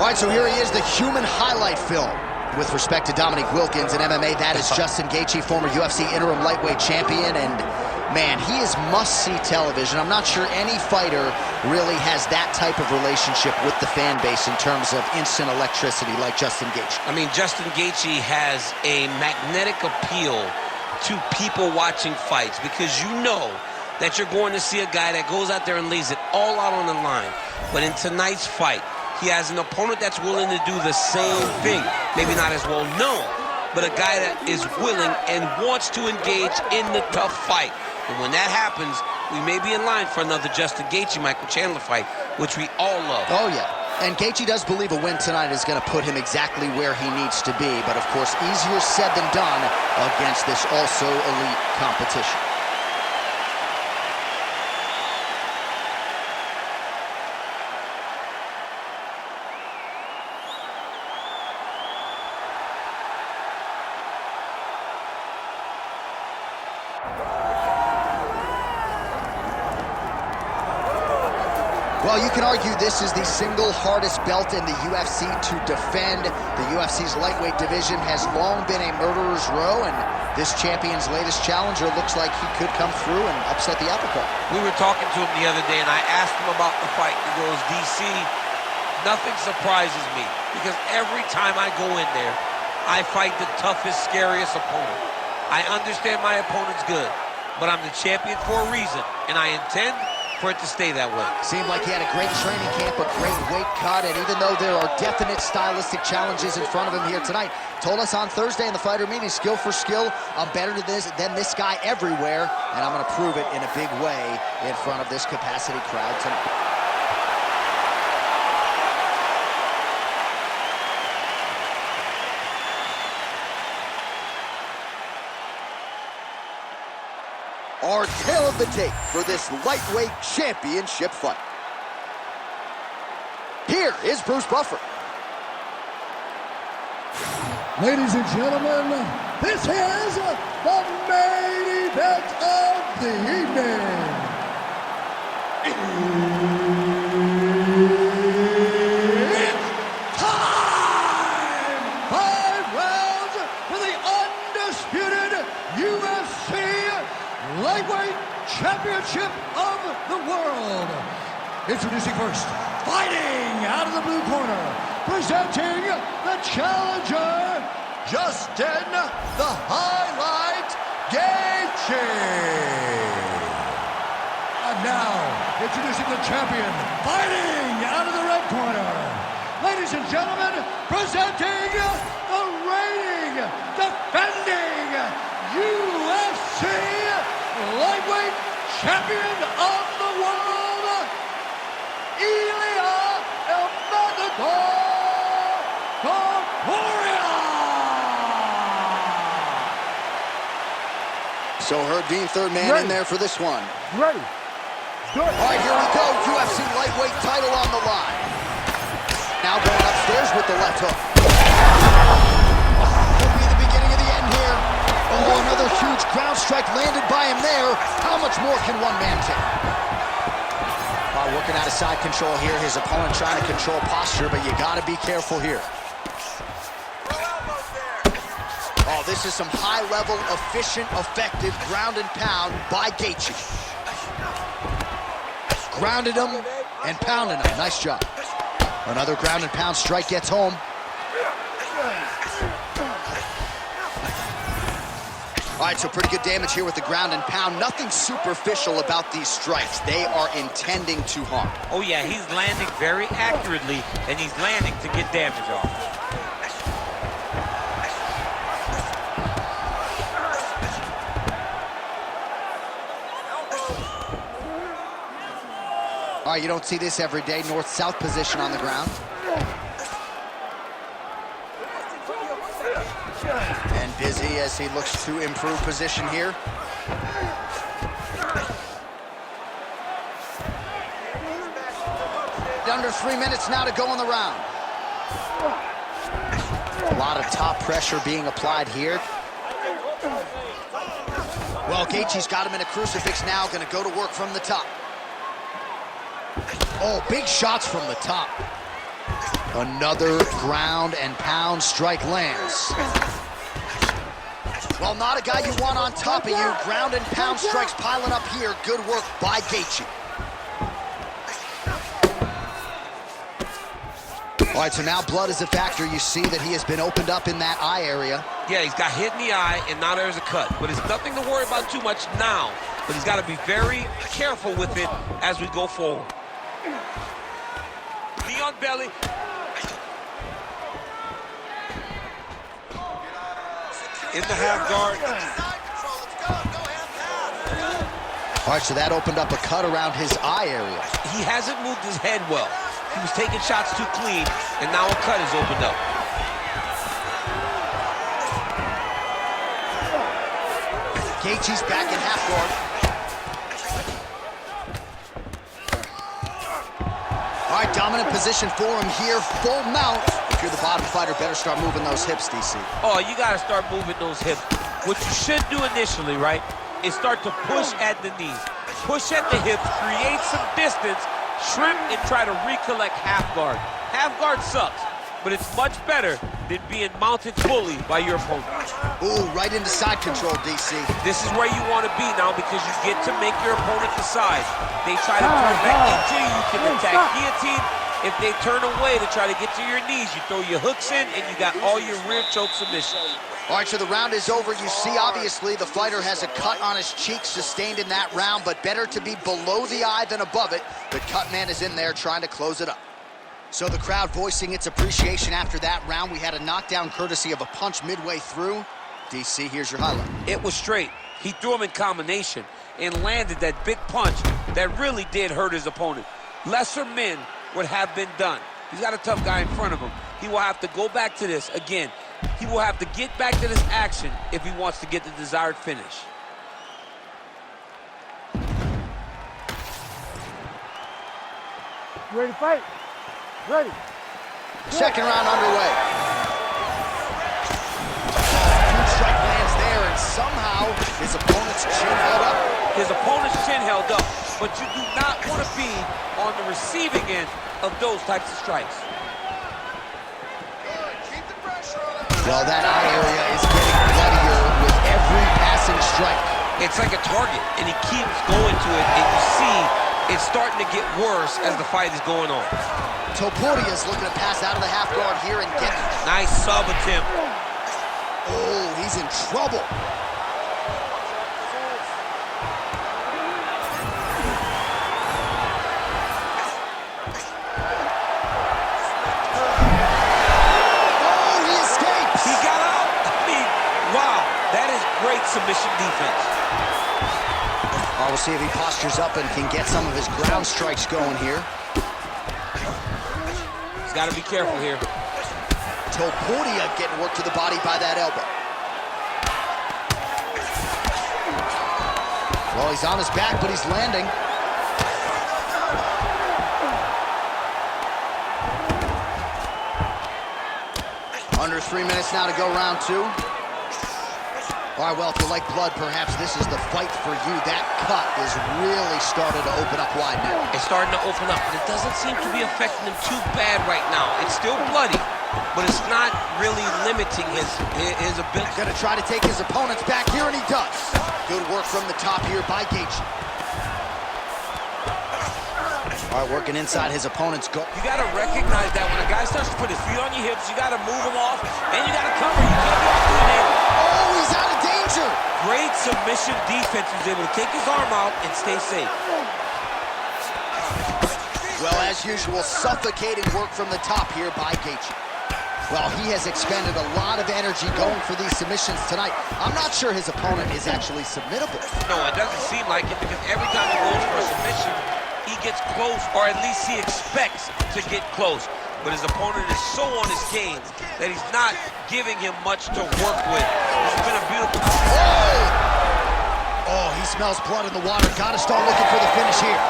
All right, so here he is, the human highlight film. With respect to Dominique Wilkins in MMA, that is Justin Gaethje, former UFC interim lightweight champion, and man, he is must-see television. I'm not sure any fighter really has that type of relationship with the fan base in terms of instant electricity like Justin Gaethje. I mean, Justin Gaethje has a magnetic appeal to people watching fights because you know that you're going to see a guy that goes out there and lays it all out on the line. But in tonight's fight, he has an opponent that's willing to do the same thing. Maybe not as well known, but a guy that is willing and wants to engage in the tough fight. And when that happens, we may be in line for another Justin Gaethje-Michael Chandler fight, which we all love. Oh, yeah. And Gaethje does believe a win tonight is going to put him exactly where he needs to be. But, of course, easier said than done against this also elite competition. Well, you can argue this is the single hardest belt in the UFC to defend. The UFC's lightweight division has long been a murderer's row, and this champion's latest challenger looks like he could come through and upset the apple cart. We were talking to him the other day, and I asked him about the fight. He goes, DC, nothing surprises me, because every time I go in there, I fight the toughest, scariest opponent. I understand my opponent's good, but I'm the champion for a reason, and I intend for it to stay that way. Seemed like he had a great training camp, a great weight cut, and even though there are definite stylistic challenges in front of him here tonight, told us on Thursday in the fighter meeting, skill for skill, I'm better than this guy everywhere, and I'm going to prove it in a big way in front of this capacity crowd tonight. Our tale of the tape for this lightweight championship fight. Here is Bruce Buffer. Ladies and gentlemen, this is the main event of the evening. It's time! 5 rounds for the undisputed UFC Lightweight Championship of the World. Introducing first, fighting out of the blue corner, presenting the challenger, Justin the Highlight Gaethje. And now, introducing the champion, fighting out of the red corner. Ladies and gentlemen, presenting the reigning, defending UFC Lightweight Champion of the World, Ilia Topuria. So Herb Dean, third man in there for this one. Ready. Good. All right, here we go. UFC lightweight title on the line. Now going upstairs with the left hook. Could be the beginning of the end here. Oh, another huge ground strike landed by him there. How much more can one man take? Working out of side control here. His opponent trying to control posture, but you got to be careful here. Oh, this is some high-level, efficient, effective ground and pound by Gaethje. Grounded him and pounded him. Nice job. Another ground and pound strike gets home. All right, so pretty good damage here with the ground and pound. Nothing superficial about these strikes. They are intending to harm. Oh, yeah, he's landing very accurately, and he's landing to get damage off. All right, you don't see this every day. North-south position on the ground. And busy as he looks to improve position here. Under 3 minutes now to go in the round. A lot of top pressure being applied here. Well, Gaethje's got him in a crucifix now, gonna go to work from the top. Oh, big shots from the top. Another ground and pound strike lands. Well, not a guy you want on top of you. Ground and pound strikes piling up here. Good work by Gaethje. All right, so now blood is a factor. You see that he has been opened up in that eye area. Yeah, he's got hit in the eye, and now there's a cut. But it's nothing to worry about too much now. But he's got to be very careful with it as we go forward. Knee on belly. In the half guard. All right, so that opened up a cut around his eye area. He hasn't moved his head well. He was taking shots too clean, and now a cut is opened up. Gaethje's back in half guard. All right, dominant position for him here, full mount. If you're the bottom fighter, better start moving those hips, DC. Oh, you got to start moving those hips. What you should do initially, right, is start to push at the knees. Push at the hips, create some distance, shrimp, and try to recollect half guard. Half guard sucks, but it's much better than being mounted fully by your opponent. Ooh, right into side control, DC. This is where you want to be now because you get to make your opponent decide. They try to turn back into you, you can attack guillotine. If they turn away to try to get to your knees, you throw your hooks in and you got all your rear choke submissions. All right, so the round is over. You see, obviously, the fighter has a cut on his cheek sustained in that round, but better to be below the eye than above it. The cut man is in there trying to close it up. So the crowd voicing its appreciation after that round. We had a knockdown courtesy of a punch midway through. DC, here's your highlight. It was straight. He threw him in combination and landed that big punch that really did hurt his opponent. Lesser men would have been done. He's got a tough guy in front of him. He will have to go back to this again. He will have to get back to this action if he wants to get the desired finish. You ready to fight? Ready. Second round underway. Huge strike lands there, and somehow his opponent's chin held up. His opponent's chin held up, but you do not want to be on the receiving end of those types of strikes. Well, that eye area is getting bloodier with every passing strike. It's like a target, and he keeps going to it, and you see it's starting to get worse as the fight is going on. Topuria is looking to pass out of the half guard here and get it. Nice sub attempt. Oh, he's in trouble. Submission defense. We'll see if he postures up and can get some of his ground strikes going here. He's got to be careful here. Topuria getting worked to the body by that elbow. Well, he's on his back, but he's landing. Under 3 minutes now to go, round two. All right, well, if you like blood, perhaps this is the fight for you. That cut is really starting to open up wide now. It's starting to open up, but it doesn't seem to be affecting him too bad right now. It's still bloody, but it's not really limiting his ability. He's gonna try to take his opponents back here, and he does. Good work from the top here by Gaethje. All right, working inside his opponent's goal. You gotta recognize that when a guy starts to put his feet on your hips, you gotta move him off, and you gotta cover. You can't be off to an angle. Oh, he's out of danger. Great submission defense. He was able to take his arm out and stay safe. Well, as usual, suffocating work from the top here by Gaethje. Well, he has expended a lot of energy going for these submissions tonight. I'm not sure his opponent is actually submittable. No, it doesn't seem like it, because every time he goes for a submission, he gets close, or at least he expects to get close. But his opponent is so on his game that he's not giving him much to work with. This has been a beautiful... Oh, he smells blood in the water. Gotta start looking for the finish here.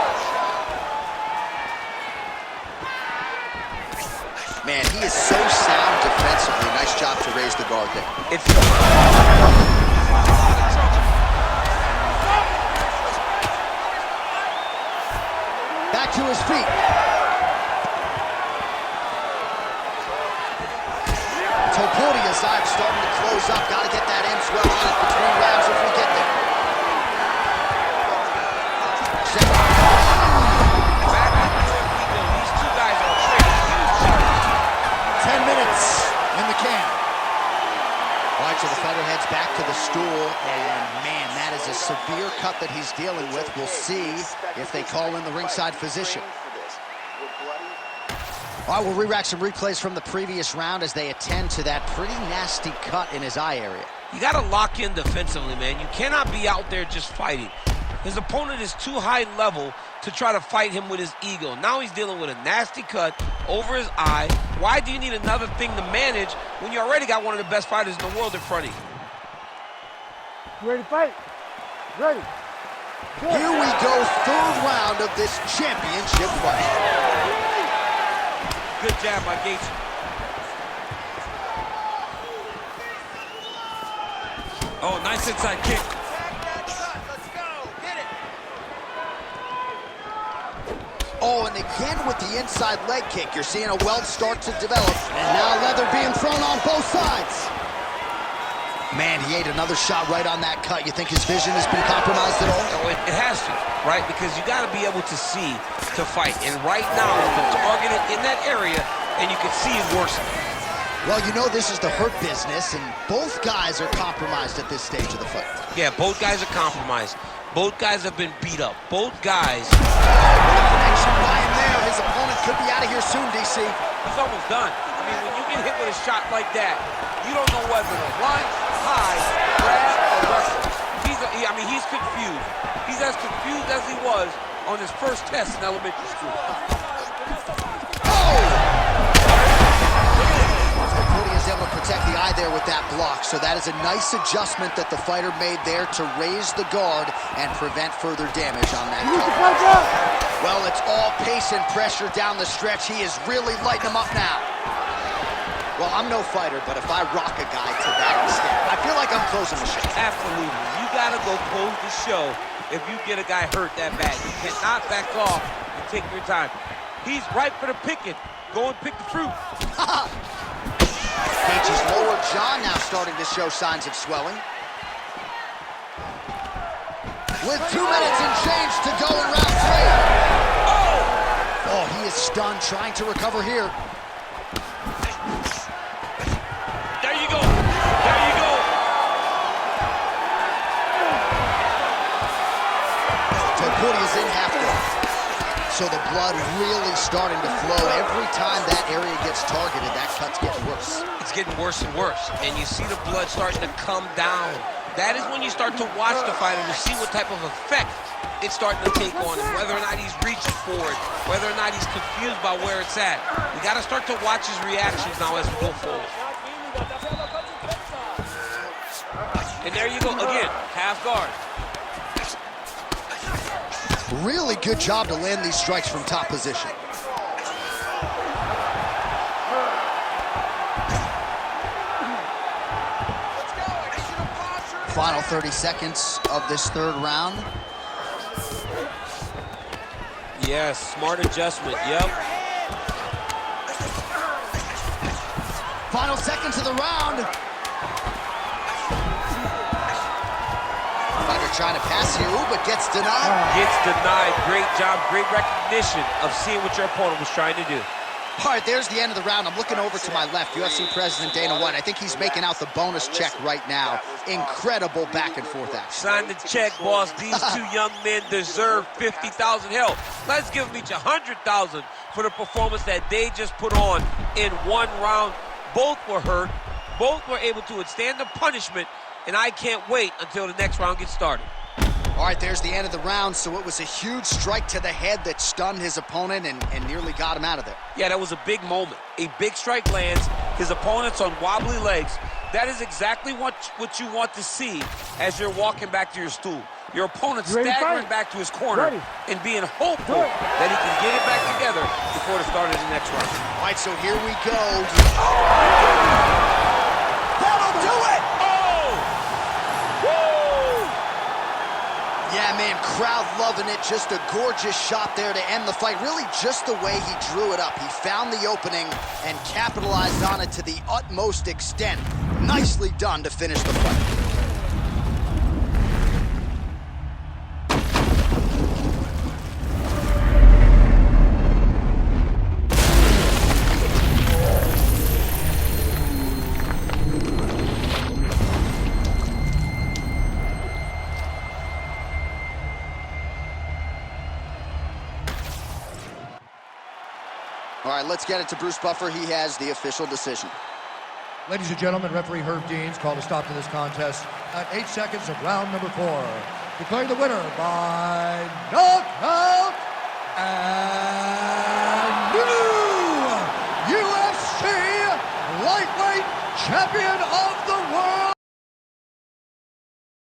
Man, he is so sound defensively. Nice job to raise the guard there. It's... Back to his feet. comments well on it between rounds if we get there. Back in the UFC, these two guys are trading huge shots. 10 minutes in the can. All right, so the fighter heads back to the stool, and man, that is a severe cut that he's dealing with. We'll see if they call in the ringside physician. All right, we'll re-rack some replays from the previous round as they attend to that pretty nasty cut in his eye area. You got to lock in defensively, man. You cannot be out there just fighting. His opponent is too high level to try to fight him with his ego. Now he's dealing with a nasty cut over his eye. Why do you need another thing to manage when you already got one of the best fighters in the world in front of you? You ready to fight? Ready. Good. Here we go, third round of this championship fight. Good jab by Gaethje. Oh, nice inside kick. Oh, and again with the inside leg kick, you're seeing a welt start to develop. And now leather being thrown on both sides. Man, he ate another shot right on that cut. You think his vision has been compromised at all? Oh, it has to, right? Because you got to be able to see to fight. And right now, they're targeted in that area, and you can see it worsening. Well, you know this is the hurt business, and both guys are compromised at this stage of the fight. Yeah, both guys are compromised. Both guys have been beat up. Both guys. Connection by him there. His opponent could be out of here soon, DC. He's almost done. I mean, when you get hit with a shot like that, you don't know whether to run, hide, grab, or wrestle. He's confused. He's as confused as he was on his first test in elementary school. Is able to protect the eye there with that block, so that is a nice adjustment that the fighter made there to raise the guard and prevent further damage on that cut. Well, it's all pace and pressure down the stretch. He is really lighting him up now. Well, I'm no fighter, but if I rock a guy to that extent, I feel like I'm closing the show. Absolutely. You got to go close the show if you get a guy hurt that bad. You cannot back off and take your time. He's ripe for the picking. Go and pick the fruit. Gaethje's lower jaw now starting to show signs of swelling. With 2 minutes and change to go in round 3. Oh, he is stunned, trying to recover here. There you go. There you go. Topuria's in half guard. So the blood really starting to flow. Every time that area gets targeted, that cut's getting worse. It's getting worse and worse, and you see the blood starting to come down. That is when you start to watch the fighter to see what type of effect it's starting to take on him, whether or not he's reaching for it, whether or not he's confused by where it's at. We got to start to watch his reactions now as we go forward. And there you go, again, half guard. Really good job to land these strikes from top position. Final 30 seconds of this third round. Yes, smart adjustment, yep. Final seconds of the round. Fighter trying to pass here, but gets denied. Gets denied. Great job, great recognition of seeing what your opponent was trying to do. All right, there's the end of the round. I'm looking over to my left, UFC President Dana White. I think he's making out the bonus check right now. Incredible back and forth action. Sign the check, boss. These two young men deserve $50,000. Hell, let's give them each $100,000 for the performance that they just put on in one round. Both were hurt. Both were able to withstand the punishment, and I can't wait until the next round gets started. All right, there's the end of the round, so it was a huge strike to the head that stunned his opponent and nearly got him out of there. Yeah, that was a big moment. A big strike lands, his opponent's on wobbly legs. That is exactly what you want to see as you're walking back to your stool. Your opponent staggering back to his corner and being hopeful that he can get it back together before the start of the next round. All right, so here we go. That'll do it! Yeah, man, crowd loving it. Just a gorgeous shot there to end the fight. Really just the way he drew it up. He found the opening and capitalized on it to the utmost extent. Nicely done to finish the fight. All right, let's get it to Bruce Buffer. He has the official decision. Ladies and gentlemen, referee Herb Deans called a stop to this contest at 8 seconds of round number 4. Declaring the winner by knockout and new UFC lightweight champion